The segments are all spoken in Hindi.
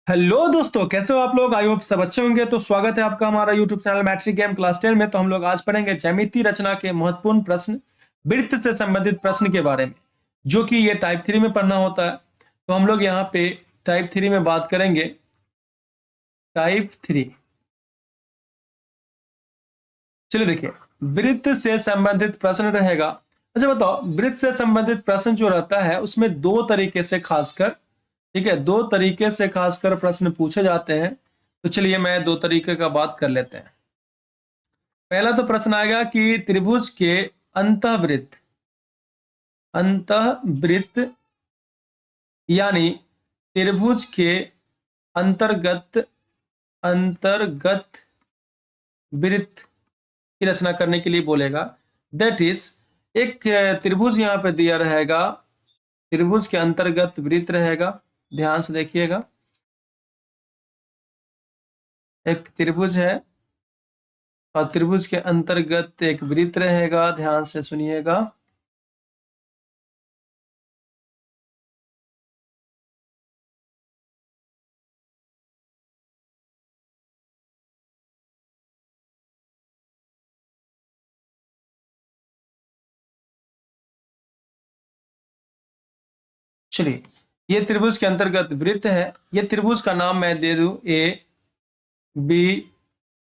हेलो दोस्तों, कैसे हो आप लोग। आई होप सब अच्छे होंगे। तो स्वागत है आपका हमारा YouTube channel matric game class 10 में। तो हम लोग आज पढ़ेंगे ज्यामिति रचना के महत्वपूर्ण प्रश्न, वृत्त से संबंधित प्रश्न के बारे में, जो कि ये टाइप 3 में पढ़ना होता है। तो हम लोग यहाँ पे टाइप 3 में बात करेंगे। टाइप 3, चलिए देखिए, वृत्त से संबंधित प्रश्न रहेगा। अच्छा बताओ, वृत्त से संबंधित प्रश्न जो रहता है उसमें दो तरीके से खासकर, ठीक है, दो तरीके से खासकर प्रश्न पूछे जाते हैं। तो चलिए मैं दो तरीके का बात कर लेते हैं। पहला तो प्रश्न आएगा कि त्रिभुज के अंतःवृत्त, अंतःवृत्त यानी त्रिभुज के अंतर्गत, अंतर्गत वृत्त की रचना करने के लिए बोलेगा। दैट इज, एक त्रिभुज यहाँ पे दिया रहेगा, त्रिभुज के अंतर्गत वृत्त रहेगा। ध्यान से देखिएगा, एक त्रिभुज है और त्रिभुज के अंतर्गत एक वृत्त रहेगा। ध्यान से सुनिएगा। चलिए, ये त्रिभुज के अंतर्गत वृत्त है। ये त्रिभुज का नाम मैं दे दूं ए बी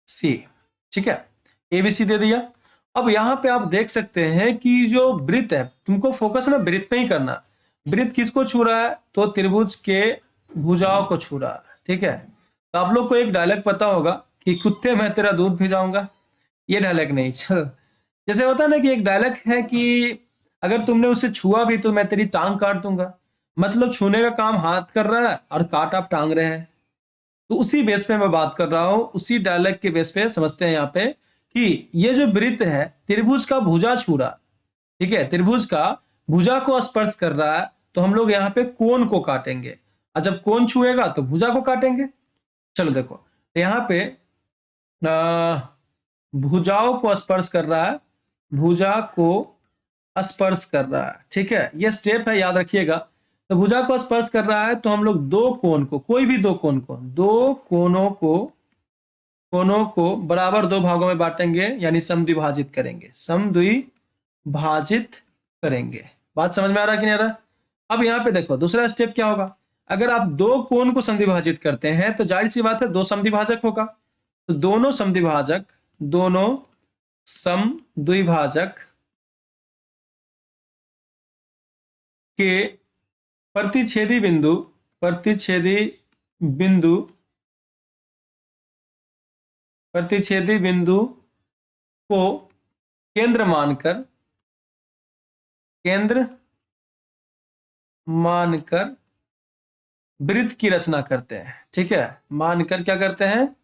सी, ठीक है, ए बी सी दे दिया। अब यहाँ पे आप देख सकते हैं कि जो वृत्त है, तुमको फोकस ना वृत्त पे ही करना। वृत्त किसको छू रहा है? तो त्रिभुज के भुजाओं को छू रहा है, ठीक है। तो आप लोग को एक डायलॉग पता होगा कि कुत्ते मैं तेरा दूध भिजाऊंगा। ये डायलॉग नहीं, चल, जैसे होता है ना कि एक डायलॉग है कि अगर तुमने उसे छुआ भी तो मैं तेरी टांग काट दूंगा। मतलब छूने का काम हाथ कर रहा है और काट आप टांग रहे हैं। तो उसी बेस पे मैं बात कर रहा हूं, उसी डायलॉग के बेस पे समझते हैं यहाँ पे कि ये जो वृत्त है त्रिभुज का भुजा छू रहा, ठीक है, त्रिभुज का भुजा को स्पर्श कर रहा है। तो हम लोग यहाँ पे कोण को काटेंगे, और जब कोण छुएगा तो भुजा को काटेंगे। चलो देखो, तो यहाँ पे भुजाओं को स्पर्श कर रहा है, भुजा को स्पर्श कर रहा है, ठीक है, ये स्टेप है, याद रखिएगा। तो भुजा को स्पर्श कर रहा है तो हम लोग दो कोण को, कोई भी दो कोण को, दो कोणों को बराबर दो भागों में बांटेंगे, यानी समद्विभाजित करेंगे, समद्विभाजित करेंगे। बात समझ में आ रहा है कि नहीं आ रहा? अब यहाँ पे देखो दूसरा स्टेप क्या होगा। अगर आप दो कोण को समद्विभाजित करते हैं तो जाहिर सी बात है दो समद्विभाजक होगा। तो दोनों समद्विभाजक, दोनों समद्विभाजक के प्रतिच्छेदी बिंदु, प्रतिच्छेदी बिंदु, प्रतिच्छेदी बिंदु को केंद्र मानकर, केंद्र मानकर वृत्त की रचना करते हैं, ठीक है। मानकर क्या करते हैं?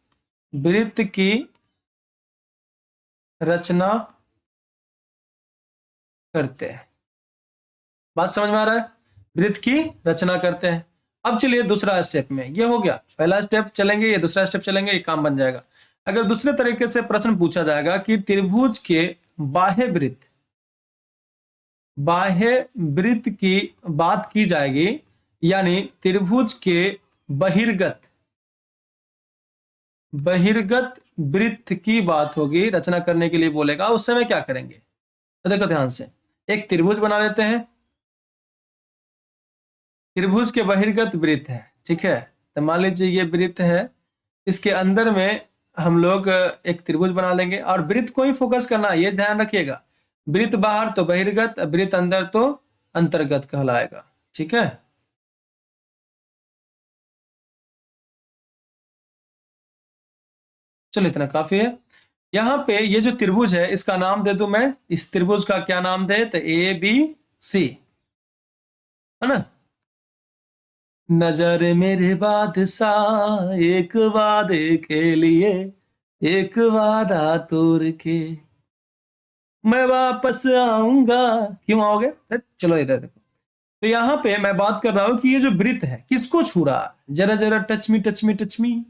वृत्त की रचना करते हैं। बात समझ में आ रहा है? वृत्त की रचना करते हैं। अब चलिए दूसरा स्टेप में, ये हो गया पहला स्टेप चलेंगे, ये दूसरा स्टेप चलेंगे, ये काम बन जाएगा। अगर दूसरे तरीके से प्रश्न पूछा जाएगा कि त्रिभुज के बाह्य वृत्त, बाह्य वृत्त की बात की जाएगी, यानी त्रिभुज के बहिर्गत, बहिर्गत वृत्त की बात होगी, रचना करने के लिए बोलेगा। उस समय क्या करेंगे तो देखो ध्यान से, एक त्रिभुज बना लेते हैं, त्रिभुज के बहिर्गत वृत्त है, ठीक है। तो मान लीजिए ये वृत्त है, इसके अंदर में हम लोग एक त्रिभुज बना लेंगे, और वृत्त को ही फोकस करना, ये ध्यान रखिएगा। वृत्त बाहर तो बहिर्गत, वृत्त अंदर तो अंतर्गत कहलाएगा, ठीक है। चलो इतना काफी है। यहाँ पे ये जो त्रिभुज है इसका नाम दे दूं मैं, इस त्रिभुज का क्या नाम दे? तो ए बी सी, है ना। नजर मेरे बादशाह एक वादे के लिए, एक वादा तोड़ के मैं वापस आऊंगा। क्यों आओगे? चलो इधर देखो। तो यहाँ पे मैं बात कर रहा हूं कि ये जो वृत्त है किसको छू रहा है? जरा जरा touch me, touch me, touch me.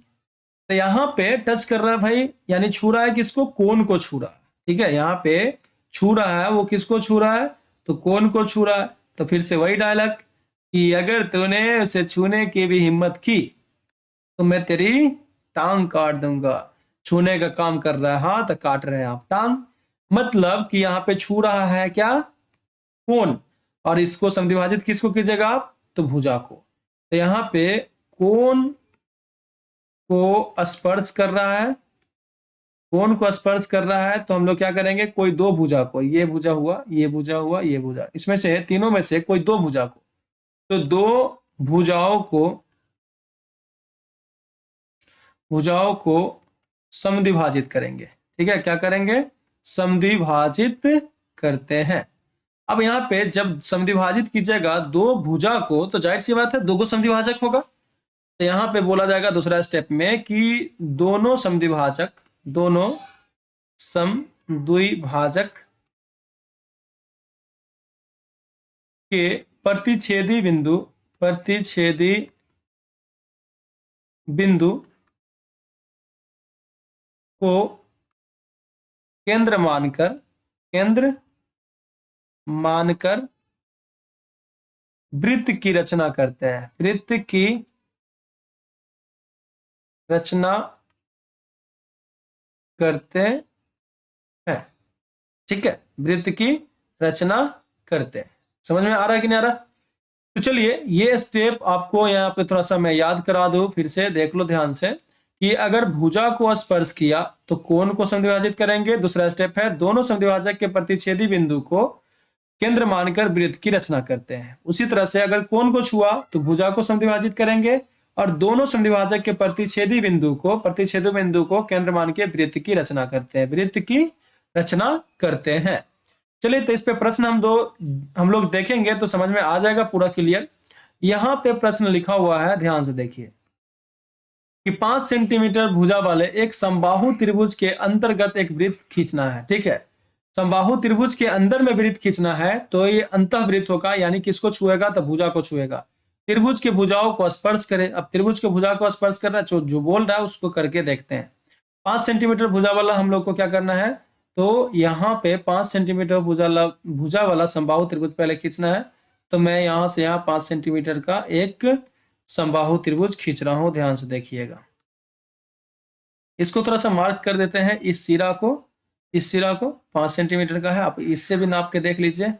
तो यहाँ पे टच कर रहा है भाई, यानी छू रहा है किसको? कोण को छू रहा है, ठीक है। यहाँ पे छू रहा है, वो किसको छू रहा है? तो कोण को छू रहा है। तो फिर से वही डायलॉग कि अगर तूने उसे छूने की भी हिम्मत की तो मैं तेरी टांग काट दूंगा। छूने का काम कर रहा है हाथ, काट रहे हैं आप टांग। मतलब कि यहाँ पे छू रहा है क्या, कोन, और इसको समद्विभाजित किसको कीजिएगा आप, तो भुजा को। तो यहाँ पे कोन को स्पर्श कर रहा है, कोन को स्पर्श कर रहा है, तो हम लोग क्या करेंगे, कोई दो भुजा को, ये भुजा हुआ, ये भुजा हुआ, ये भुजा, इसमें से तीनों में से कोई दो भुजा को, तो दो भुजाओं को, भुजाओं को समद्विभाजित करेंगे। ठीक है, क्या करेंगे, समद्विभाजित करते हैं। अब यहाँ पे जब समद्विभाजित कीजिएगा दो भुजा को, तो जाहिर सी बात है दो को समद्विभाजक होगा। तो यहाँ पे बोला जाएगा दूसरा स्टेप में कि दोनों समद्विभाजक, दोनों समद्विभाजक के प्रतिच्छेदी बिंदु, प्रतिच्छेदी बिंदु को केंद्र मानकर, केंद्र मानकर वृत्त की रचना करते हैं, वृत्त की रचना करते हैं। ठीक है, वृत्त की रचना करते हैं। समझ में आ रहा है कि नहीं आ रहा? तो चलिए ये स्टेप आपको यहाँ पे थोड़ा सा मैं याद करा दूं, फिर से देख लो ध्यान से कि अगर भुजा को स्पर्श किया तो कोण को समद्विभाजित करेंगे। दूसरा स्टेप है दोनों समद्विभाजक के प्रतिच्छेदी बिंदु को केंद्र मानकर वृत्त की रचना करते हैं। उसी तरह से अगर कोण को छुआ तो भुजा को समद्विभाजित करेंगे और दोनों समद्विभाजक के प्रतिच्छेदी बिंदु को केंद्र मान के वृत्त की रचना करते हैं, वृत्त की रचना करते हैं। चलिए तो इस पे प्रश्न हम लोग देखेंगे तो समझ में आ जाएगा पूरा क्लियर। यहाँ पे प्रश्न लिखा हुआ है, ध्यान से देखिए कि 5 सेंटीमीटर भुजा वाले एक समबाहु त्रिभुज के अंतर्गत एक वृत्त खींचना है। ठीक है, समबाहु त्रिभुज के अंदर में वृत्त खींचना है तो ये अंतःवृत्त होगा, यानी किसको छुएगा, तो भुजा को छुएगा। त्रिभुज के भुजाओं को स्पर्श करे। अब त्रिभुज के भुजा को स्पर्श करना, जो बोल रहा है उसको करके देखते हैं। 5 सेंटीमीटर भुजा वाला हम लोग को क्या करना है, तो यहाँ पे 5 सेंटीमीटर भुजा वाला समबाहु त्रिभुज पहले खींचना है। तो मैं यहाँ से यहाँ 5 सेंटीमीटर का एक समबाहु त्रिभुज खींच रहा हूं, ध्यान से देखिएगा। इसको थोड़ा सा मार्क कर देते हैं, इस सिरा को, इस सिरा को 5 सेंटीमीटर का है, आप इससे भी नाप के देख लीजिए।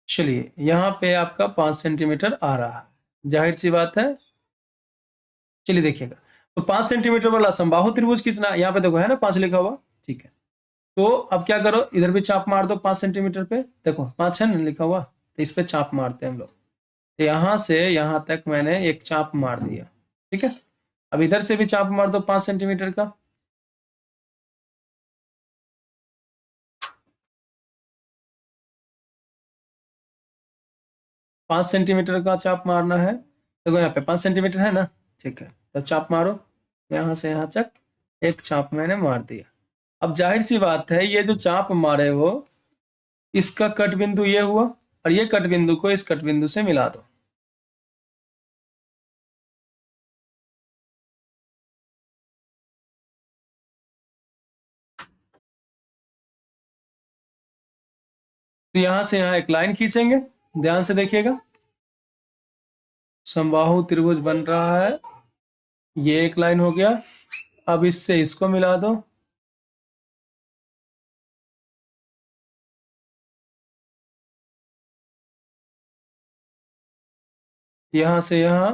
चलिए यहाँ पे आपका 5 सेंटीमीटर आ रहा है, जाहिर सी बात है। चलिए देखिएगा, तो 5 सेंटीमीटर वाला समबाहु त्रिभुज खींचना, यहाँ पे देखो है ना 5 लिखा हुआ। ठीक है, तो अब क्या करो, इधर भी चाप मार दो 5 सेंटीमीटर पे, देखो 5 है ना लिखा हुआ, तो इस पे चाप मारते हैं हम लोग। तो यहाँ से यहाँ तक मैंने एक चाप मार दिया। ठीक है, अब इधर से भी चाप मार दो 5 सेंटीमीटर का। पांच सेंटीमीटर का चाप मारना है, देखो यहाँ पे 5 सेंटीमीटर है ना। ठीक है, तो चाप मारो, यहाँ से यहाँ तक एक चाप मैंने मार दिया। अब जाहिर सी बात है ये जो चाप मारे हो इसका कट बिंदु ये हुआ, और ये कट बिंदु को इस कट बिंदु से मिला दो। तो यहां से यहाँ एक लाइन खींचेंगे, ध्यान से देखिएगा। समबाहु त्रिभुज बन रहा है, ये एक लाइन हो गया। अब इससे इसको मिला दो, यहां से यहां।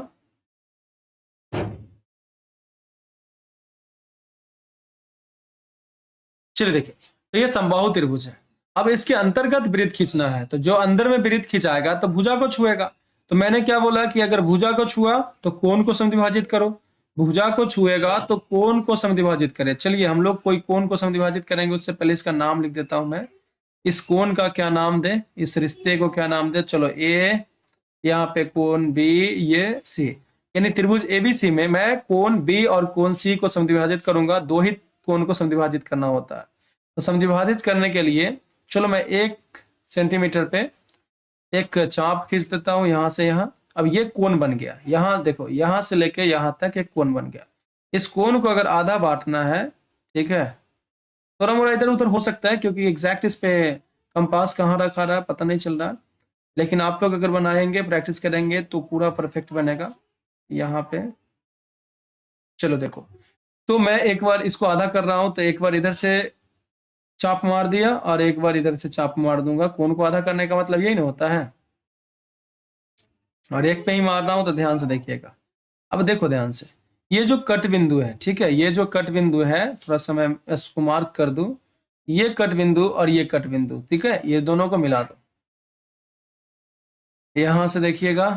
चलिए देखिए, तो ये समबाहु त्रिभुज है। अब इसके अंतर्गत वृत्त खींचना है, तो जो अंदर में वृत्त खिंचाएगा तो भुजा को छुएगा। तो मैंने क्या बोला कि अगर भुजा को छुआ तो कोण को समद्विभाजित करो, भुजा को छुएगा तो कोण को समद्विभाजित करे। चलिए हम लोग कोई कोण को समद्विभाजित करेंगे, उससे पहले इसका नाम लिख देता हूं मैं। इस कोण का क्या नाम दे, इस रिश्ते को क्या नाम दे, चलो ए, यहाँ पे कोण बी, ये सी, यानी त्रिभुज एबीसी में मैं कोण बी और कोण सी को समद्विभाजित करूंगा। दो ही कोण को समद्विभाजित करना होता है। तो समद्विभाजित करने के लिए चलो मैं 1 सेंटीमीटर पे एक चाप खींच देता हूं, यहां से यहां। अब ये कोण बन गया, यहां देखो, यहां से लेके यहां तक एक कोण बन गया। इस कोण को अगर आधा बांटना है, ठीक है, थोड़ा मोड़ा इधर उधर हो सकता है क्योंकि एग्जैक्ट इस पे कंपास कहाँ रखा रहा है पता नहीं चल रहा। लेकिन आप लोग अगर बनाएंगे, प्रैक्टिस करेंगे तो पूरा परफेक्ट बनेगा। यहाँ पे चलो देखो, तो मैं एक बार इसको आधा कर रहा हूं, तो एक बार इधर से चाप मार दिया और एक बार इधर से चाप मार दूंगा। कोण को आधा करने का मतलब यही ना होता है। और एक पे ही मार रहा हूं, तो ध्यान से देखिएगा। अब देखो ध्यान से, ये जो कट बिंदु है, ठीक है, ये जो कट बिंदु है, थोड़ा सा मैं इसको मार्क कर दूं, ये कट बिंदु और ये कट बिंदु, ठीक है, ये दोनों को मिला दो। यहां से देखिएगा,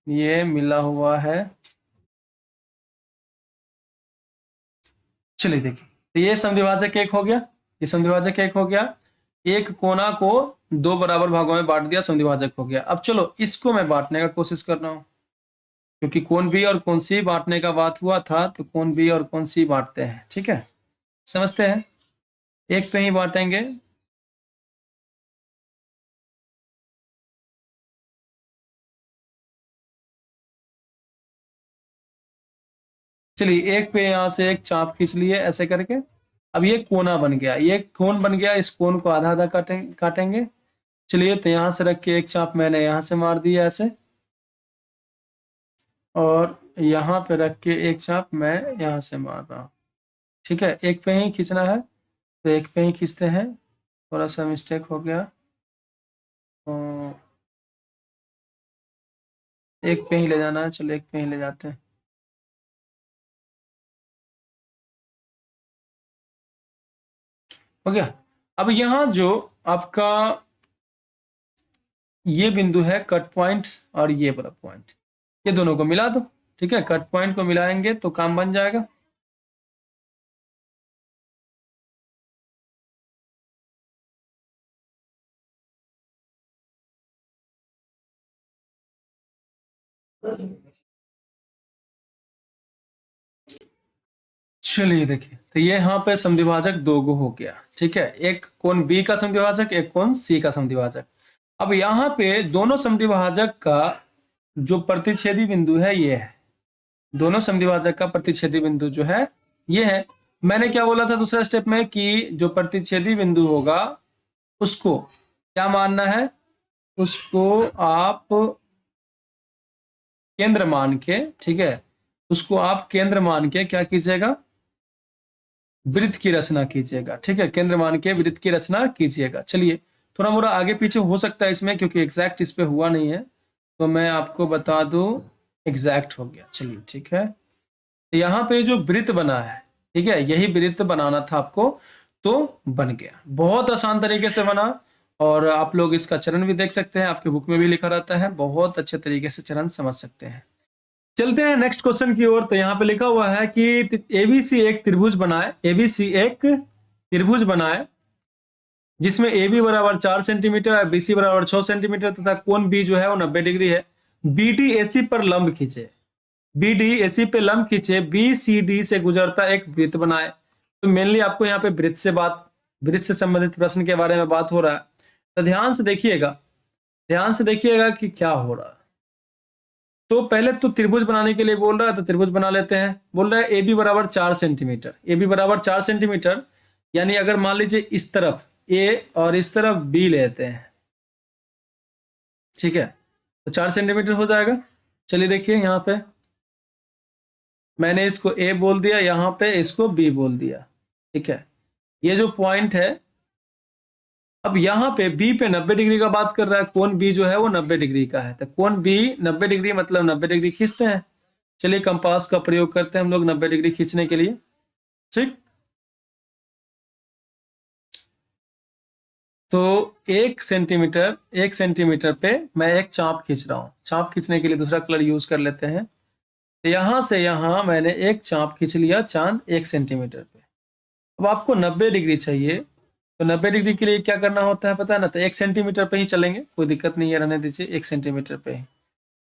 ये मिला हुआ है। चलिए देखिए, तो ये समद्विभाजक एक हो गया, ये समद्विभाजक एक हो गया। एक कोना को दो बराबर भागों में बांट दिया, समद्विभाजक हो गया। अब चलो इसको मैं बांटने का कोशिश कर रहा हूं, क्योंकि कोण बी और कोण सी बांटने का बात हुआ था, तो कोण बी और कोण सी बांटते हैं, ठीक है, समझते हैं। एक पे ही बांटेंगे। चलिए एक पे यहां से एक चाप खींच लिए ऐसे करके। अब ये कोना बन गया, ये कोण बन गया, इस कोण को आधा आधा काटेंगे। चलिए, तो यहां से रख के एक चाप मैंने यहां से मार दिया ऐसे, और यहाँ पे रख के एक चाप मैं यहाँ से मार रहा हूँ, ठीक है। एक पे ही खींचना है, तो एक पे ही खींचते हैं। थोड़ा सा मिस्टेक हो गया, तो एक पे ही ले जाना है। चलो एक पे ही ले जाते हैं। हो गया। अब यहाँ जो आपका ये बिंदु है कट पॉइंट और ये वाला पॉइंट, ये दोनों को मिला दो, ठीक है। कट पॉइंट को मिलाएंगे तो काम बन जाएगा। चलिए देखिए, तो ये यहाँ पे समद्विभाजक दो गो हो गया, ठीक है। एक कोण बी का समद्विभाजक, एक कोण सी का समद्विभाजक। अब यहाँ पे दोनों समद्विभाजक का जो प्रतिच्छेदी बिंदु है ये है, दोनों समद्विभाजक का प्रतिच्छेदी बिंदु जो है ये है। मैंने क्या बोला था दूसरा स्टेप में, कि जो प्रतिच्छेदी बिंदु होगा उसको क्या मानना है, उसको आप केंद्र मान के, ठीक है, उसको आप केंद्र मान के क्या कीजिएगा, वृत्त की रचना कीजिएगा, ठीक है। केंद्र मान के वृत्त की रचना कीजिएगा। चलिए, थोड़ा मोड़ा आगे पीछे हो सकता है इसमें, क्योंकि एग्जैक्ट इस पे हुआ नहीं है, तो मैं आपको बता दूं एग्जैक्ट हो गया। चलिए ठीक है, तो यहाँ पे जो वृत्त बना है, ठीक है, यही वृत्त बनाना था आपको, तो बन गया। बहुत आसान तरीके से बना, और आप लोग इसका चरण भी देख सकते हैं, आपके बुक में भी लिखा रहता है, बहुत अच्छे तरीके से चरण समझ सकते हैं। चलते हैं नेक्स्ट क्वेश्चन की ओर। तो यहाँ पे लिखा हुआ है कि एबीसी एक त्रिभुज बनाए, एबीसी एक त्रिभुज बनाए जिसमें ए बी बराबर 4 सेंटीमीटर और बी सी बराबर 6 सेंटीमीटर तथा कोण बी जो है वो 90 डिग्री है। बी डी ए सी पर लंब खींचे, बी डी ए सी पे लंब खींचे, बी सी डी से गुजरता एक वृत्त बनाए। तो मेनली आपको यहाँ पे वृत्त से संबंधित प्रश्न के बारे में बात हो रहा है। तो ध्यान से देखिएगा, ध्यान से देखिएगा कि क्या हो रहा है। तो पहले तो त्रिभुज बनाने के लिए बोल रहा है, तो त्रिभुज बना लेते हैं। बोल रहा है ए बी बराबर 4 सेंटीमीटर, ए बी बराबर 4 सेंटीमीटर, यानी अगर मान लीजिए इस तरफ ए और इस तरफ बी लेते हैं, ठीक है, तो 4 सेंटीमीटर हो जाएगा। चलिए देखिए, यहाँ पे मैंने इसको ए बोल दिया, यहाँ पे इसको बी बोल दिया, ठीक है। ये जो पॉइंट है, अब यहाँ पे बी पे 90 डिग्री का बात कर रहा है, कोण बी जो है वो 90 डिग्री का है, तो कोण बी 90 डिग्री मतलब 90 डिग्री खींचते हैं। चलिए कंपास का प्रयोग करते हैं हम लोग 90 डिग्री खींचने के लिए, ठीक। तो 1 सेंटीमीटर पे मैं एक चाप खींच रहा हूँ। चाप खींचने के लिए दूसरा कलर यूज कर लेते हैं। तो यहां से यहां मैंने एक चाप खींच लिया, चांद 1 सेंटीमीटर पे। अब आपको 90 डिग्री चाहिए, तो 90 डिग्री के लिए क्या करना होता है पता है ना, तो 1 सेंटीमीटर पे ही चलेंगे, कोई दिक्कत नहीं है, रहने दीजिए 1 सेंटीमीटर पे ही,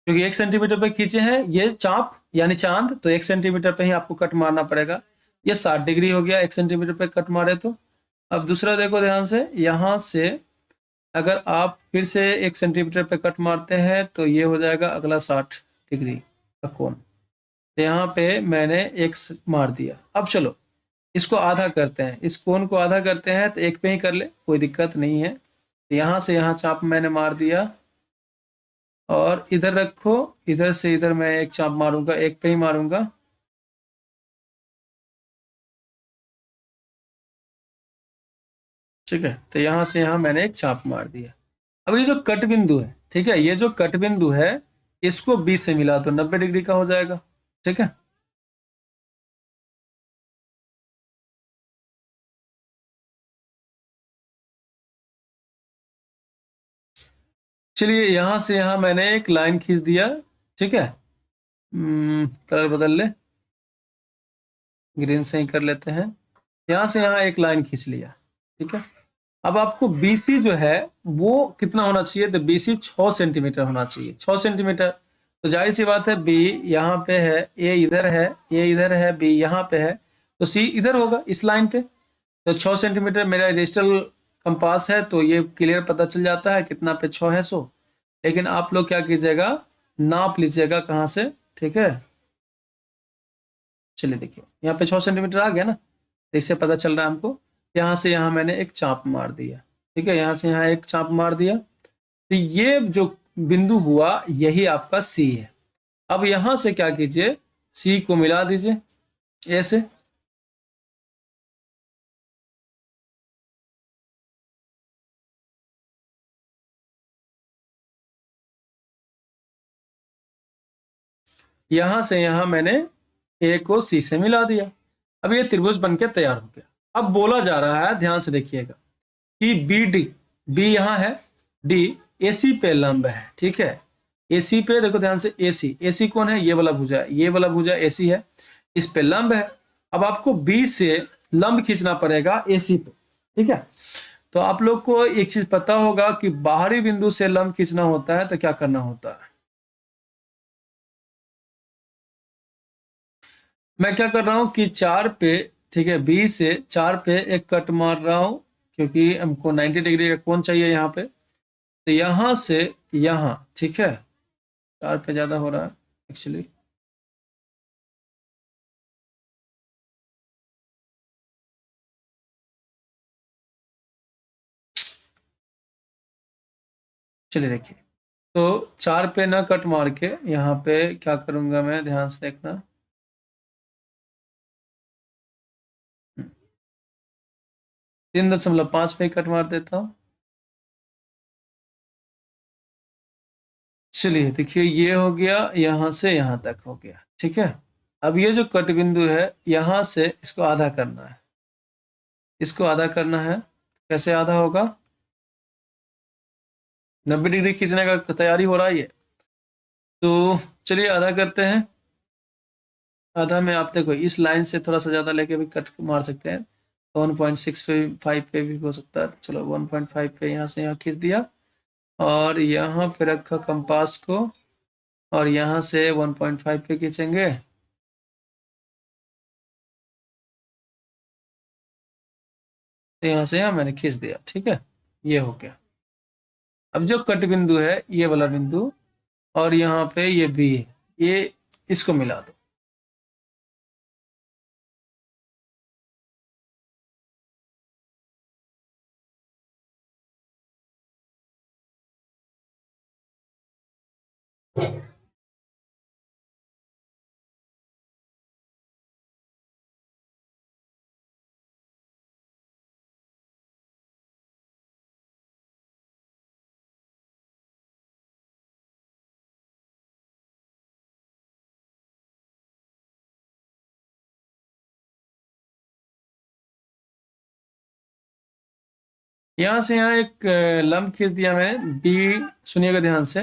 क्योंकि 1 सेंटीमीटर पे खींचे हैं ये चाप यानी चांद, तो 1 सेंटीमीटर पे ही आपको कट मारना पड़ेगा। ये 60 डिग्री हो गया, 1 सेंटीमीटर पे कट मारे तो। अब दूसरा देखो ध्यान से, यहाँ से अगर आप फिर से 1 सेंटीमीटर पे कट मारते हैं तो ये हो जाएगा अगला 60 डिग्री का कोण। तो यहाँ पे मैंने एक मार दिया। अब चलो इसको आधा करते हैं, इस कोण को आधा करते हैं, तो एक पे ही कर ले, कोई दिक्कत नहीं है। तो यहाँ से यहाँ चाप मैंने मार दिया, और इधर रखो, इधर से इधर मैं एक चाप मारूंगा, एक पे ही मारूंगा। ठीक है, तो यहां से यहां मैंने एक चाप मार दिया। अब ये जो कट बिंदु है, ठीक है, ये जो कट बिंदु है इसको बी से मिला तो 90 डिग्री का हो जाएगा। ठीक है, चलिए यहां से यहां मैंने एक लाइन खींच दिया। ठीक है, कलर बदल ले, ग्रीन से ही कर लेते हैं। यहां से यहां एक लाइन खींच लिया। ठीक है, अब आपको बीसी जो है वो कितना होना चाहिए, तो बीसी 6 सेंटीमीटर होना चाहिए, 6 सेंटीमीटर। तो जाहिर सी बात है बी यहाँ पे है, ए इधर है, ए इधर है, बी यहाँ पे है, तो सी इधर होगा इस लाइन पे। तो 6 सेंटीमीटर मेरा डिजिटल कंपास है, तो ये क्लियर पता चल जाता है कितना पे 6 है 100। लेकिन आप लोग क्या कीजिएगा, नाप लीजिएगा कहाँ से। ठीक है, चलिए देखिए यहाँ पे 6 सेंटीमीटर आ गया ना, तो इससे पता चल रहा है हमको। यहाँ से यहाँ मैंने एक चाप मार दिया। ठीक है, यहाँ से यहाँ एक चाप मार दिया, तो ये जो बिंदु हुआ यही आपका सी है। अब यहां से क्या कीजिए, सी को मिला दीजिए ए से। यहां से यहां मैंने ए को सी से मिला दिया। अब ये त्रिभुज बनके तैयार हो गया। अब बोला जा रहा है, ध्यान से देखिएगा, कि बी डी, बी यहाँ है, डी एसी पे लंब है। ठीक है, एसी पे देखो ध्यान से, एसी, एसी कौन है, ये वाला भुजा, ये वाला भुजा एसी है, इस पे लंब है। अब आपको बी से लंब खींचना पड़ेगा एसी पे। ठीक है, तो आप लोग को एक चीज पता होगा कि बाहरी बिंदु से लंब खींचना होता है तो क्या करना होता है। मैं क्या कर रहा हूं कि 4 पे, ठीक है, बी से 4 पे एक कट मार रहा हूं, क्योंकि हमको 90 डिग्री का कोण चाहिए यहाँ पे। तो यहां से यहां, ठीक है, 4 पे ज्यादा हो रहा है एक्चुअली। चलिए देखिए, तो 4 पे ना कट मार के यहाँ पे क्या करूंगा मैं, ध्यान से देखना। 3.5 पे कट मार देता हूँ। चलिए देखिए, ये हो गया, यहां से यहां तक हो गया। ठीक है, अब ये जो कट बिंदु है यहां से इसको आधा करना है, इसको आधा करना है। कैसे आधा होगा, 90 डिग्री खींचने का तैयारी हो रहा है ये। तो चलिए आधा करते हैं। आधा में आप देखो इस लाइन से थोड़ा सा ज्यादा लेके भी कट मार सकते हैं, 1.6 पे 5 पे भी हो सकता है। तो चलो 1.5 पे यहाँ से यहाँ खींच दिया, और यहाँ पे रखा कंपास को, और यहाँ से 1.5 पे खींचेंगे। तो यहाँ से यहाँ मैंने खींच दिया। ठीक है, ये हो गया। अब जो कट बिंदु है ये वाला बिंदु, और यहाँ पे ये बी है, ये इसको मिला दो। यहाँ से यहाँ एक लंब खींच दिया मैंने बी, सुनिएगा ध्यान से।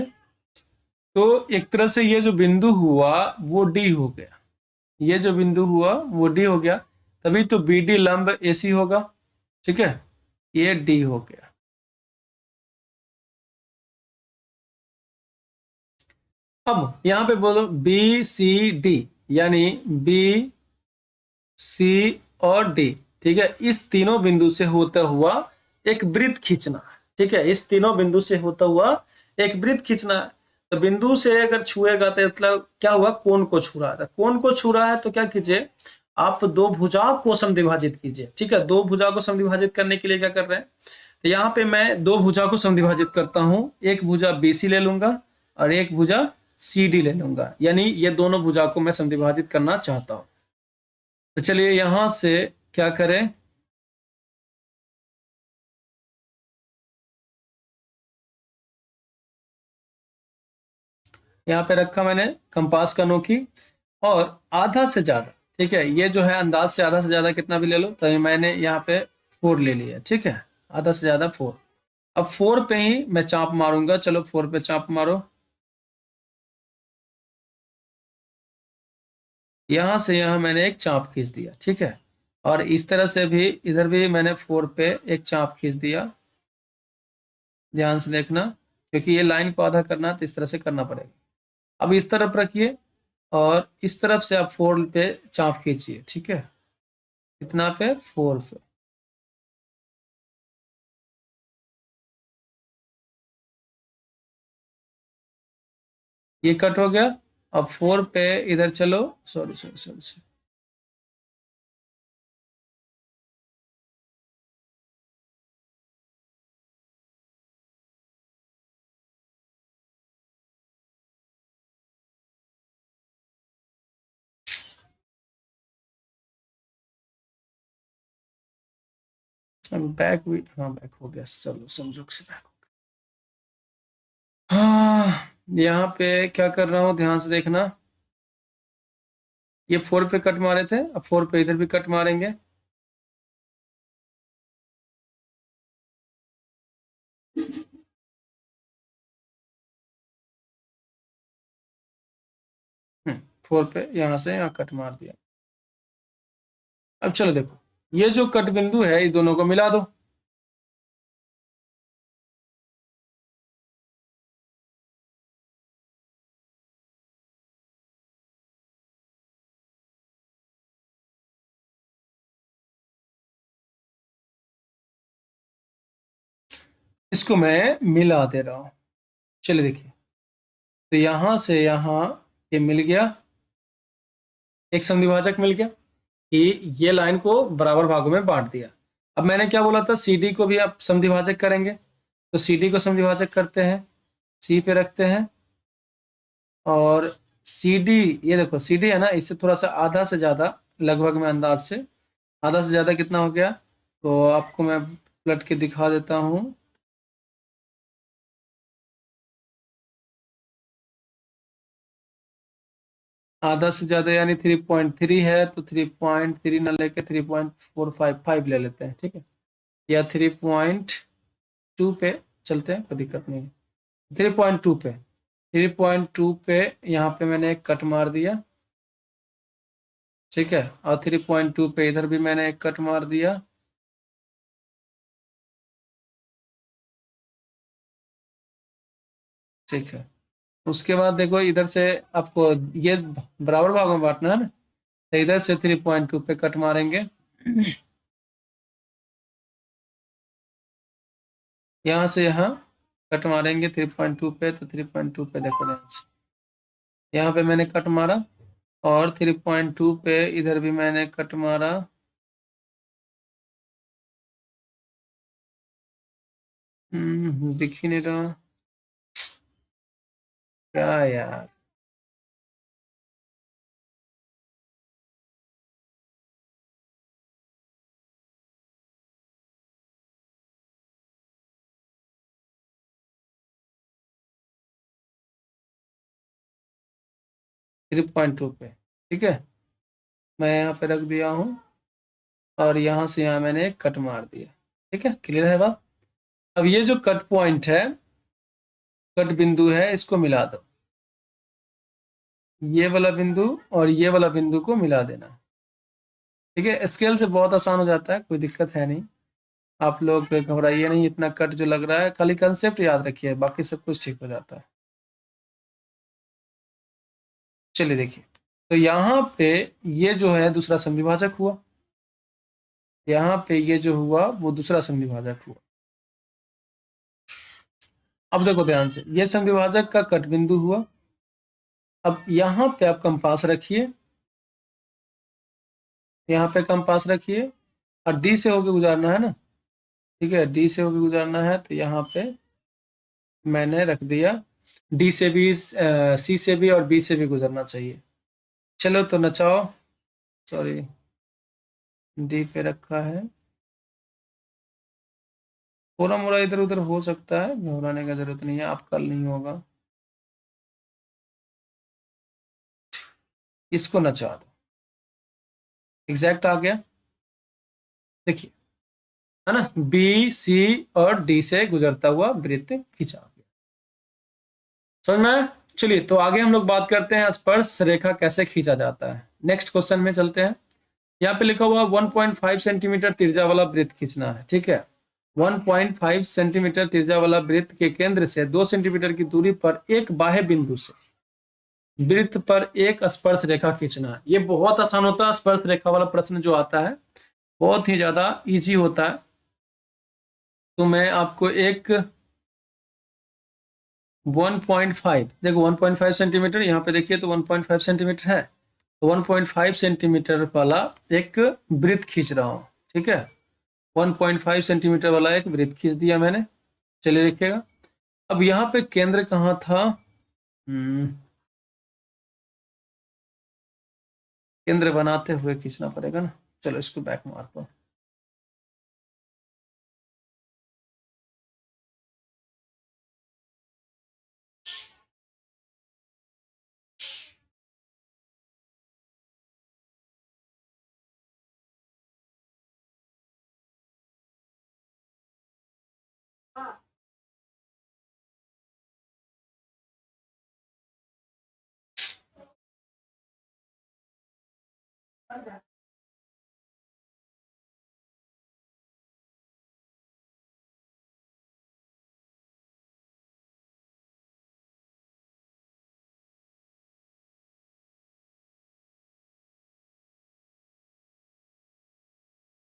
तो एक तरह से ये जो बिंदु हुआ वो डी हो गया, ये जो बिंदु हुआ वो डी हो गया, तभी तो बी डी लंब एसी होगा। ठीक है, ये डी हो गया। अब यहां पे बोलो बी सी डी, यानी बी सी और डी। ठीक है, इस तीनों बिंदु से होता हुआ एक वृत्त खींचना है। ठीक है, इस तीनों बिंदु से होता हुआ एक वृत्त खींचना है। तो बिंदु से अगर छुएगा तो मतलब क्या हुआ, कोण को छू रहा है। कोण को छू रहा है तो क्या कीजिए, आप दो भुजाओं को समद्विभाजित कीजिए। ठीक है, दो भुजा को समद्विभाजित करने के लिए क्या कर रहे हैं, तो यहाँ पे मैं दो भुजा को समद्विभाजित करता हूँ। एक भुजा बीसी ले लूंगा और एक भुजा सी डी ले लूंगा, यानी ये दोनों भुजा को मैं समद्विभाजित करना चाहता हूं। तो चलिए यहां से क्या करें, यहाँ पे रखा मैंने कंपास का नोकी और आधा से ज्यादा, ठीक है, ये जो है अंदाज से आधा से ज्यादा कितना भी ले लो, तो मैंने यहाँ पे 4 ले लिया, ठीक है, आधा से ज्यादा 4। अब 4 पे ही मैं चाप मारूंगा, चलो 4 पे चाप मारो, यहां से यहां मैंने एक चाप खींच दिया, ठीक है, और इस तरह से भी इधर भी मैंने 4 पे एक चाप खींच दिया, ध्यान से देखना, क्योंकि ये लाइन को आधा करना है तो इस तरह से करना पड़ेगा। अब इस तरफ रखिए और इस तरफ से आप 4 पे चाप खींचिए, ठीक है, कितना पे, 4 पे, ये कट हो गया। अब 4 पे इधर चलो, सॉरी सॉरी सॉरी सॉरी, अब बैक भी, हाँ बैक हो गया, चलो संजोग से बैक हो गया। हाँ, यहाँ पे क्या कर रहा हूँ, ध्यान से देखना, ये 4 पे कट मारे थे, अब 4 पे इधर भी कट मारेंगे, हम्म, 4 पे यहाँ से यहाँ कट मार दिया। अब चलो देखो, ये जो कट बिंदु है इस दोनों को मिला दो, इसको मैं मिला दे रहा हूँ। चलिए देखिए, तो यहां से यहां ये मिल गया, एक समद्विभाजक मिल गया कि ये लाइन को बराबर भागों में बांट दिया। अब मैंने क्या बोला था, CD को भी आप समद्विभाजक करेंगे, तो CD को समद्विभाजक करते हैं, C पे रखते हैं, और CD, ये देखो CD है ना, इससे थोड़ा सा आधा से ज्यादा, लगभग में अंदाज से आधा से ज्यादा कितना हो गया, तो आपको मैं पलट के दिखा देता हूँ, आधा से ज्यादा यानी 3.3 है, तो 3.3 ना लेके 3.455 ले लेते हैं, ठीक है, या 3.2 पे चलते हैं, कोई दिक्कत नहीं है, 3.2 पे, 3.2 पे यहाँ पे मैंने एक कट मार दिया, ठीक है, और 3.2 पे इधर भी मैंने एक कट मार दिया, ठीक है। उसके बाद देखो इधर से आपको ये बराबर भागों में बांटना है ना, तो इधर से 3.2 पे कट मारेंगे, यहाँ से यहाँ कट मारेंगे 3.2 पे, तो 3.2 पे देखो ध्यान से, यहाँ पे मैंने कट मारा, और 3.2 पे इधर भी मैंने कट मारा, दिख ही नहीं रहा, क्या यार, 3.2 पे, ठीक है, मैं यहाँ पे रख दिया हूँ, और यहाँ से यहाँ मैंने एक कट मार दिया, ठीक है, क्लियर है बात। अब ये जो कट पॉइंट है, कट बिंदु है, इसको मिला दो, ये वाला बिंदु और ये वाला बिंदु को मिला देना, ठीक है, स्केल से बहुत आसान हो जाता है, कोई दिक्कत है नहीं, आप लोग घबराइए नहीं, इतना कट जो लग रहा है, खाली कंसेप्ट याद रखिए, बाकी सब कुछ ठीक हो जाता है। चलिए देखिए, तो यहाँ पे ये जो है दूसरा समद्विभाजक हुआ, यहाँ पे ये जो हुआ वो दूसरा समद्विभाजक हुआ। अब देखो ध्यान से, ये समद्विभाजक का कट बिंदु हुआ, अब यहाँ पे आप कंपास रखिए, यहाँ पे कंपास रखिए, और डी से होके गुजारना है ना, ठीक है, डी से होके गुजारना है, तो यहाँ पे मैंने रख दिया, डी से भी, सी से भी और बी से भी गुजरना चाहिए। चलो तो नचाओ, सॉरी डी पे रखा है, थोड़ा मोड़ा इधर उधर हो सकता है, घबराने का जरूरत नहीं है, आप कल नहीं होगा। इसको नचा दो, एग्जैक्ट आ गया, देखिए, है ना, बी सी और डी से गुजरता हुआ वृत्त खींचा गया। समझ में आया? चलिए तो आगे हम लोग बात करते हैं स्पर्श रेखा कैसे खींचा जाता है। नेक्स्ट क्वेश्चन में चलते हैं। यहाँ पे लिखा हुआ 1.5 सेंटीमीटर त्रिज्या वाला वृत्त खींचना है, ठीक है। 1.5 सेंटीमीटर त्रिज्या वाला वृत्त के केंद्र से 2 सेंटीमीटर की दूरी पर एक बाह्य बिंदु से वृत्त पर एक स्पर्श रेखा खींचना है। ये बहुत आसान होता है, स्पर्श रेखा वाला प्रश्न जो आता है बहुत ही ज्यादा इजी होता है। तो मैं आपको एक 1.5, देखो 1.5 सेंटीमीटर, यहाँ पे देखिए तो 1.5 सेंटीमीटर है, तो 1.5 सेंटीमीटर वाला एक वृत्त खींच रहा हूँ, ठीक है। 1.5 सेंटीमीटर वाला एक वृत्त खींच दिया मैंने। चलिए देखिएगा, अब यहाँ पे केंद्र कहाँ था, केंद्र बनाते हुए खींचना पड़ेगा ना। चलो इसको बैक मारता हूँ।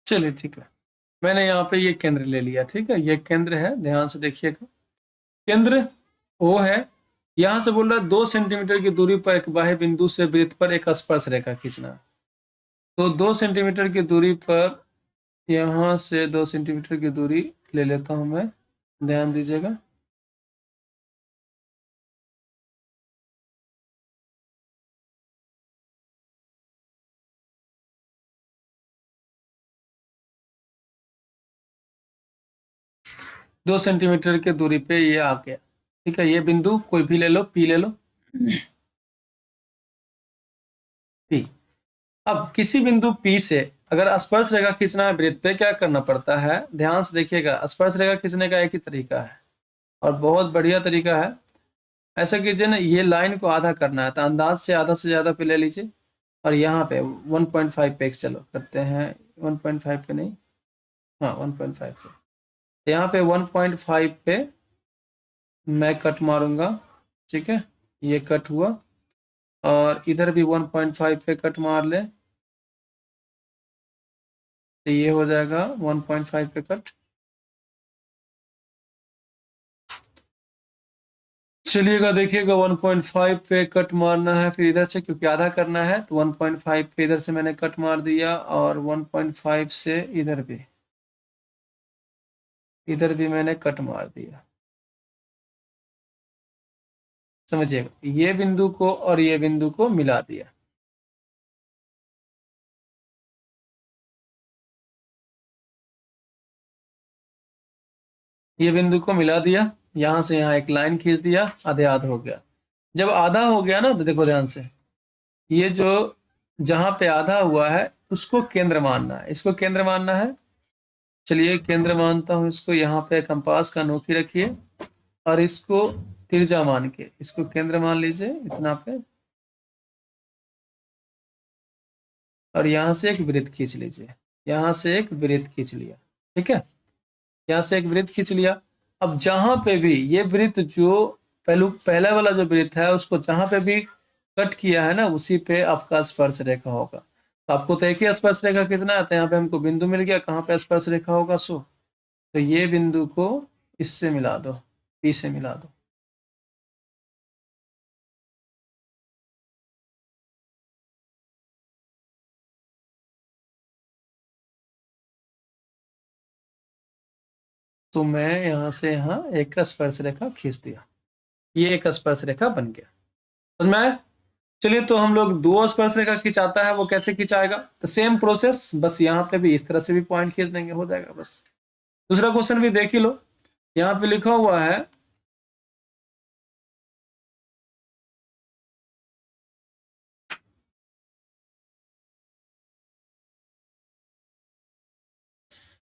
चलिए ठीक है, मैंने यहाँ पे ये केंद्र ले लिया, ठीक है, ये केंद्र है, ध्यान से देखिएगा, केंद्र ओ है। यहाँ से बोल रहा है 2 सेंटीमीटर की दूरी पर एक बाह्य बिंदु से वृत्त पर एक स्पर्श रेखा खींचना। तो 2 सेंटीमीटर की दूरी पर, यहाँ से 2 सेंटीमीटर की दूरी ले लेता हूं मैं, ध्यान दीजिएगा। दो सेंटीमीटर की दूरी पे ये आ गया, ठीक है। ये बिंदु कोई भी ले लो, पी ले लो, पी। अब किसी बिंदु पी से अगर स्पर्श रेखा खींचना है वृत्त पे, क्या करना पड़ता है, ध्यान से देखिएगा। स्पर्श रेखा खींचने का एक ही तरीका है और बहुत बढ़िया तरीका है। ऐसा कीजिए ना, ये लाइन को आधा करना है तो अंदाज से आधा से ज्यादा पे ले लीजिए, और यहाँ पे 1.5 पे चलो करते हैं, 1.5 पे नहीं, हाँ 1.5 पे, यहाँ पे 1.5 पे मैं कट मारूंगा, ठीक है, ये कट हुआ, और इधर भी 1.5 पे कट मार ले तो ये हो जाएगा 1.5 पे कट। चलिएगा देखिएगा, 1.5 पे कट मारना है, फिर इधर से क्योंकि आधा करना है तो 1.5 पे इधर से मैंने कट मार दिया, और 1.5 से इधर भी मैंने कट मार दिया। समझिएगा, ये बिंदु को और ये बिंदु को मिला दिया। ये बिंदु को मिला दिया, यहां से यहाँ एक लाइन खींच दिया, आधे आध हो गया। जब आधा हो गया ना तो देखो ध्यान से, ये जो जहां पे आधा हुआ है उसको केंद्र मानना है, इसको केंद्र मानना है। चलिए केंद्र मानता हूं इसको, यहाँ पे कंपास का नोकी रखिए और इसको तिरछा मान के इसको केंद्र मान लीजिए इतना पे, और यहाँ से एक वृत्त खींच लीजिए, यहाँ से एक वृत्त खींच लिया, ठीक है, यहाँ से एक वृत्त खींच लिया। अब जहां पे भी ये वृत्त जो पहला वाला जो वृत्त है उसको जहां पे भी कट किया है ना, उसी पे आपका स्पर्श रेखा होगा। तो आपको तो एक ही स्पर्श रेखा खींचना है, तो यहाँ पे हमको बिंदु मिल गया, कहाँ पे स्पर्श रेखा होगा, सो तो ये बिंदु को इससे मिला दो, पी से मिला दो। तो मैं यहाँ से यहाँ एक का स्पर्श रेखा खींच दिया। ये एक स्पर्श रेखा बन गया। समझ में आया? चलिए, तो हम लोग दो स्पर्श रेखा खिंचाता है वो कैसे खिंचाएगा, तो सेम प्रोसेस, बस यहाँ पे भी इस तरह से भी पॉइंट खींच देंगे, हो जाएगा बस। दूसरा क्वेश्चन भी देख ही लो, यहाँ पे लिखा हुआ है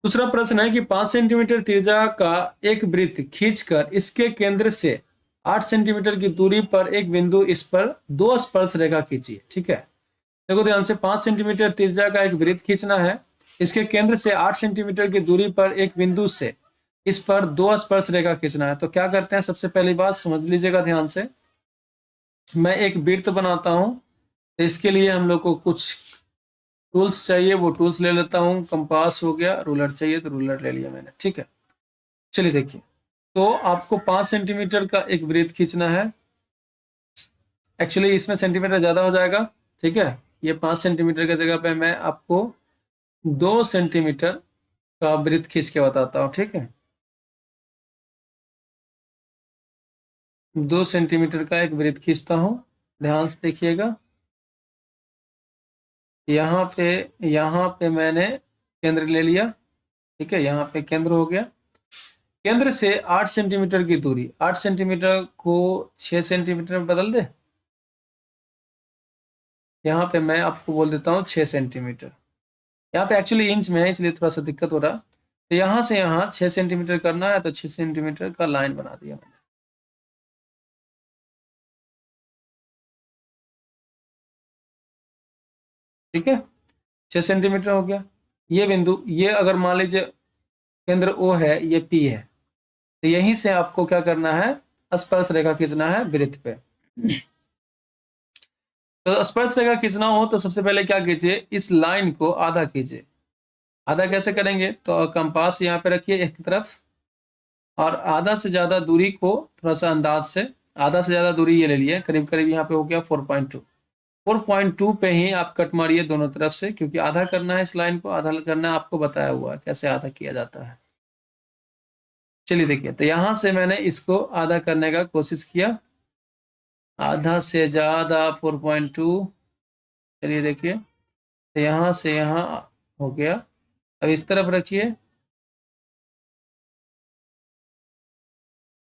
दूसरा प्रश्न है कि 5 सेंटीमीटर त्रिज्या का एक वृत्त खींचकर इसके केंद्र से 8 सेंटीमीटर की दूरी पर एक बिंदु, इस पर दो स्पर्श रेखा खींचिए। ठीक है, देखो ध्यान से, 5 सेंटीमीटर त्रिज्या का एक वृत्त खींचना है, इसके केंद्र से 8 सेंटीमीटर की दूरी पर एक बिंदु से इस पर दो स्पर्श रेखा खींचना है। तो क्या करते हैं, सबसे पहली बात समझ लीजिएगा ध्यान से, मैं एक वृत्त बनाता हूं, तो इसके लिए हम लोग को कुछ टूल्स चाहिए, वो टूल्स ले लेता हूं। कंपास हो गया, रूलर चाहिए तो रूलर ले लिया मैंने। ठीक है, चलिए देखिए, तो आपको 5 सेंटीमीटर का एक वृत्त खींचना है। एक्चुअली इसमें सेंटीमीटर ज्यादा हो जाएगा। ठीक है, ये 5 सेंटीमीटर की जगह पे मैं आपको 2 सेंटीमीटर का वृत्त खींच के बताता हूँ। ठीक है, 2 सेंटीमीटर का एक वृत्त खींचता हूँ, ध्यान से देखिएगा। यहाँ पे मैंने केंद्र ले लिया। ठीक है, यहाँ पे केंद्र हो गया। केंद्र से 8 सेंटीमीटर की दूरी, 8 सेंटीमीटर को 6 सेंटीमीटर में बदल दे। यहाँ पे मैं आपको बोल देता हूँ 6 सेंटीमीटर। यहाँ पे एक्चुअली इंच में है, इसलिए थोड़ा सा दिक्कत हो रहा। तो यहाँ से यहाँ 6 सेंटीमीटर करना है, तो 6 सेंटीमीटर का लाइन बना दिया मैंने। ठीक है, 6 सेंटीमीटर हो गया। ये बिंदु, ये अगर मान लीजिए केंद्र O है, ये P है, तो यहीं से आपको क्या करना है, स्पर्श रेखा खींचना है वृत्त पे। तो स्पर्श रेखा खींचना हो तो सबसे पहले क्या कीजिए, इस लाइन को आधा कीजिए। आधा कैसे करेंगे, तो कंपास यहाँ पे रखिए एक तरफ, और आधा से ज्यादा दूरी को थोड़ा सा अंदाज से, आधा से ज्यादा दूरी ये ले लिए, करीब करीब यहाँ पे हो गया 4.2। 4.2 पे ही आप कट मारिए दोनों तरफ से, क्योंकि आधा करना है इस लाइन को, आधा करना है, आपको बताया हुआ है कैसे आधा किया जाता है। चलिए देखिए, तो यहां से मैंने इसको आधा करने का कोशिश किया, आधा से ज्यादा 4.2। चलिए देखिए, तो यहां से यहां हो गया। अब इस तरफ रखिए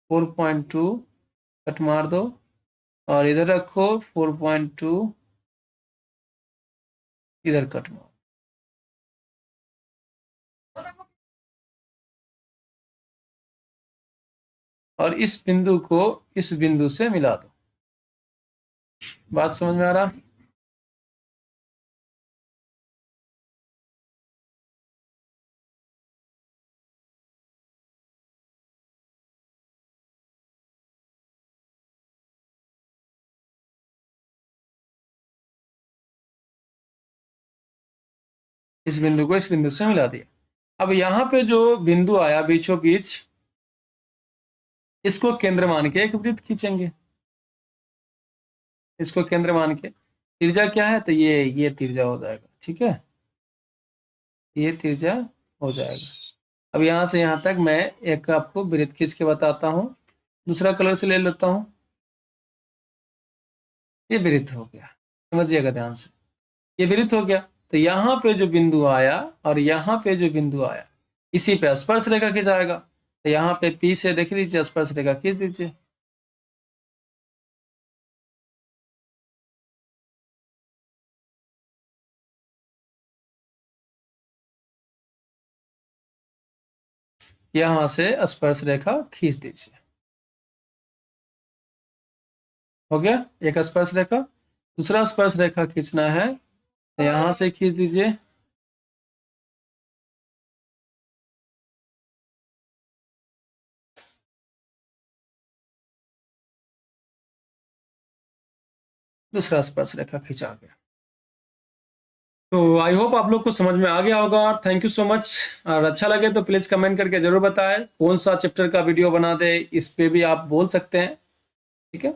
4.2, कट मार दो, और इधर रखो 4.2, इधर कट मार। और इस बिंदु को इस बिंदु से मिला दो। बात समझ में आ रहा? इस बिंदु को इस बिंदु से मिला दिया। अब यहाँ पे जो बिंदु आया बीचों बीच, इसको केंद्र मान के एक वृत्त खींचेंगे। इसको केंद्र मान के, त्रिज्या क्या है, तो ये त्रिज्या हो जाएगा। ठीक है, ये त्रिज्या हो जाएगा। अब यहाँ से यहाँ तक मैं एक आपको वृत्त खींच के बताता हूँ। दूसरा कलर से ले लेता हूँ, ये वृत्त हो गया, समझिएगा ध्यान से, ये वृत्त हो गया। तो यहाँ पे जो बिंदु आया और यहाँ पे जो बिंदु आया, इसी पे स्पर्श रेखा खिंचाएगा। तो यहाँ पे P से देख लीजिए, स्पर्श रेखा खींच दीजिए। यहां से स्पर्श रेखा खींच दीजिए। हो गया एक स्पर्श रेखा। दूसरा स्पर्श रेखा खींचना है, तो यहां से खींच दीजिए। दूसरा स्पर्श रेखा खींचा गया। तो आई होप आप लोग को समझ में आ गया होगा, और थैंक यू सो मच। और अच्छा लगे तो प्लीज कमेंट करके जरूर बताएं कौन सा चैप्टर का वीडियो बना दे, इस पे भी आप बोल सकते हैं। ठीक है।